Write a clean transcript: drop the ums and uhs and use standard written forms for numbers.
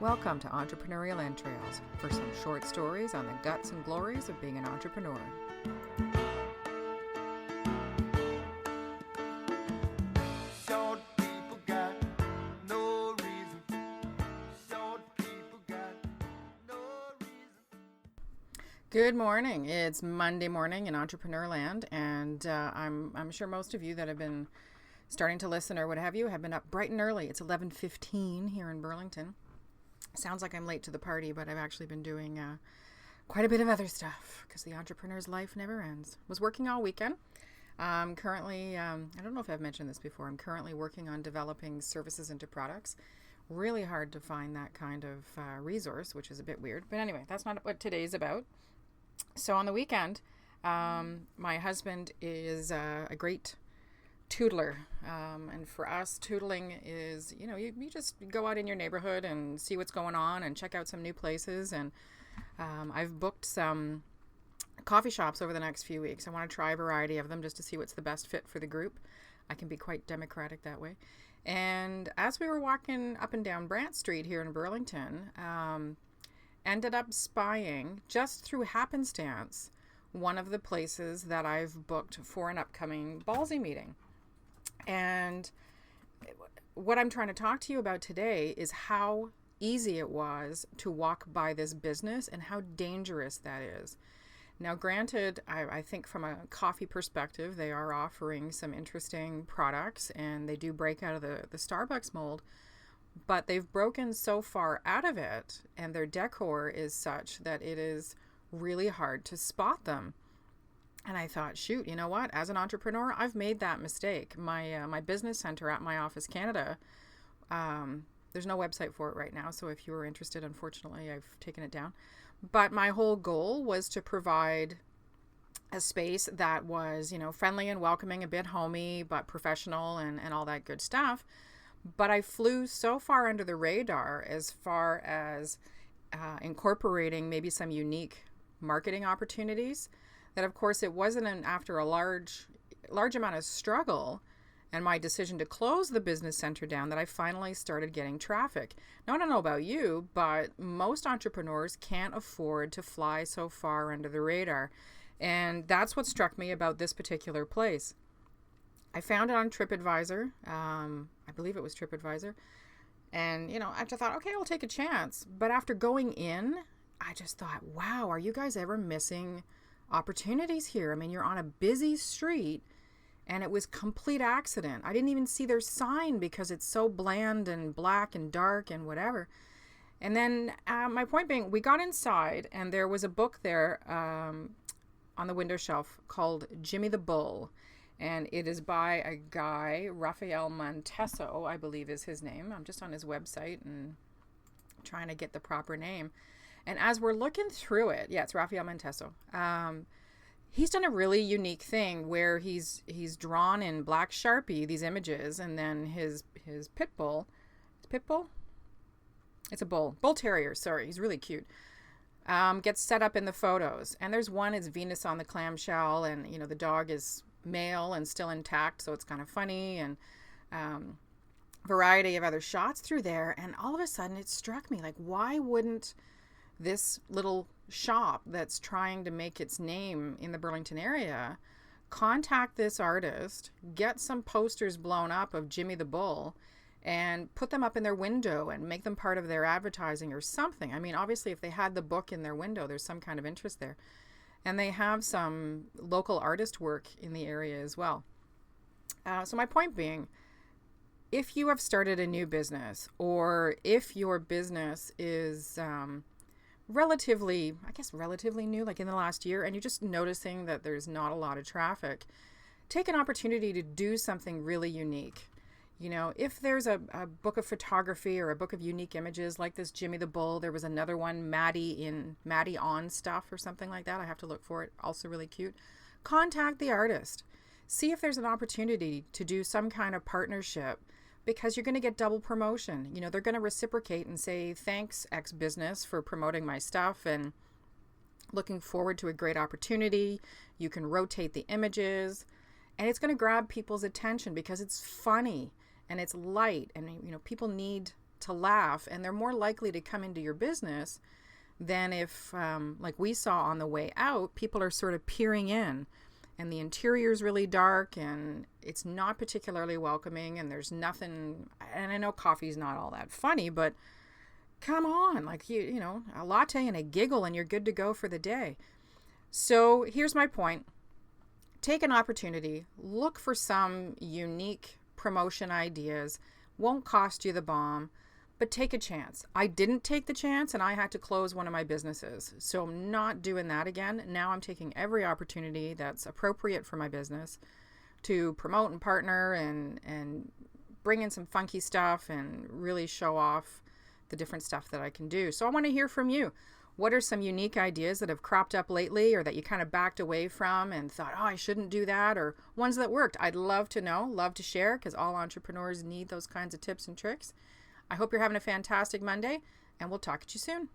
Welcome to Entrepreneurial Entrails for some short stories on the guts and glories of being an entrepreneur. Short people got no reason. Short people got no reason. Good morning. It's Monday morning in Entrepreneur Land, and I'm sure most of you that have been starting to listen or what have you have been up bright and early. It's 11:15 here in Burlington. Sounds like I'm late to the party, but I've actually been doing quite a bit of other stuff because the entrepreneur's life never ends. Was working all weekend. Currently, I don't know if I've mentioned this before, I'm currently working on developing services into products. Really hard to find that kind of resource, which is a bit weird. But anyway, that's not what today's about. So on the weekend, my husband is a great tootler. And for us, tootling is, you just go out in your neighborhood and see what's going on and check out some new places. And I've booked some coffee shops over the next few weeks. I want to try a variety of them just to see what's the best fit for the group. I can be quite democratic that way. And as we were walking up and down Brant Street here in Burlington, ended up spying, just through happenstance, one of the places that I've booked for an upcoming ballsy meeting. And what I'm trying to talk to you about today is how easy it was to walk by this business and how dangerous that is. Now, granted, I think from a coffee perspective, they are offering some interesting products and they do break out of the Starbucks mold, but they've broken so far out of it and their decor is such that it is really hard to spot them. And I thought, shoot, you know what? As an entrepreneur, I've made that mistake. My business center at my office, Canada, there's no website for it right now. So if you were interested, unfortunately, I've taken it down. But my whole goal was to provide a space that was, friendly and welcoming, a bit homey, but professional and all that good stuff. But I flew so far under the radar as far as incorporating maybe some unique marketing opportunities that, of course, it wasn't after a large amount of struggle and my decision to close the business center down that I finally started getting traffic. Now, I don't know about you, but most entrepreneurs can't afford to fly so far under the radar. And that's what struck me about this particular place. I found it on TripAdvisor. I believe it was TripAdvisor. And, I just thought, okay, I'll take a chance. But after going in, I just thought, wow, are you guys ever missing opportunities here? I mean, you're on a busy street and it was complete accident. I didn't even see their sign because it's so bland and black and dark and whatever. And then my point being, we got inside and there was a book there on the window shelf called Jimmy the Bull. And it is by a guy, Rafael Montesso, I believe is his name. I'm just on his website and trying to get the proper name. And as we're looking through it, yeah, it's Rafael Montesso. He's done a really unique thing where he's drawn in black Sharpie these images, and then his pit bull, it's a bull terrier. Sorry, he's really cute. Gets set up in the photos, and there's one is Venus on the clamshell, and the dog is male and still intact, so it's kind of funny, and variety of other shots through there. And all of a sudden, it struck me like, why wouldn't this little shop that's trying to make its name in the Burlington area contact this artist, get some posters blown up of Jimmy the Bull and put them up in their window and make them part of their advertising or something. I mean, obviously, if they had the book in their window, there's some kind of interest there. And they have some local artist work in the area as well. So my point being, if you have started a new business or if your business is relatively new, like in the last year, and you're just noticing that there's not a lot of traffic, take an opportunity to do something really unique. If there's a book of photography or a book of unique images like this Jimmy the Bull, there was another one, Maddie on stuff or something like that. I have to look for it. Also really cute. Contact the artist. See if there's an opportunity to do some kind of partnership, because you're going to get double promotion. They're going to reciprocate and say, thanks, X business, for promoting my stuff and looking forward to a great opportunity. You can rotate the images and it's going to grab people's attention because it's funny and it's light and, people need to laugh, and they're more likely to come into your business than if, like we saw on the way out, people are sort of peering in and the interior is really dark and it's not particularly welcoming and there's nothing. And I know coffee's not all that funny, but come on, like you know, a latte and a giggle and you're good to go for the day. So here's my point. Take an opportunity, look for some unique promotion ideas. Won't cost you the bomb, but take a chance. I didn't take the chance and I had to close one of my businesses. So I'm not doing that again. Now I'm taking every opportunity that's appropriate for my business to promote and partner and bring in some funky stuff and really show off the different stuff that I can do. So I want to hear from you. What are some unique ideas that have cropped up lately or that you kind of backed away from and thought, oh, I shouldn't do that, or ones that worked? I'd love to know, love to share, because all entrepreneurs need those kinds of tips and tricks. I hope you're having a fantastic Monday, and we'll talk to you soon.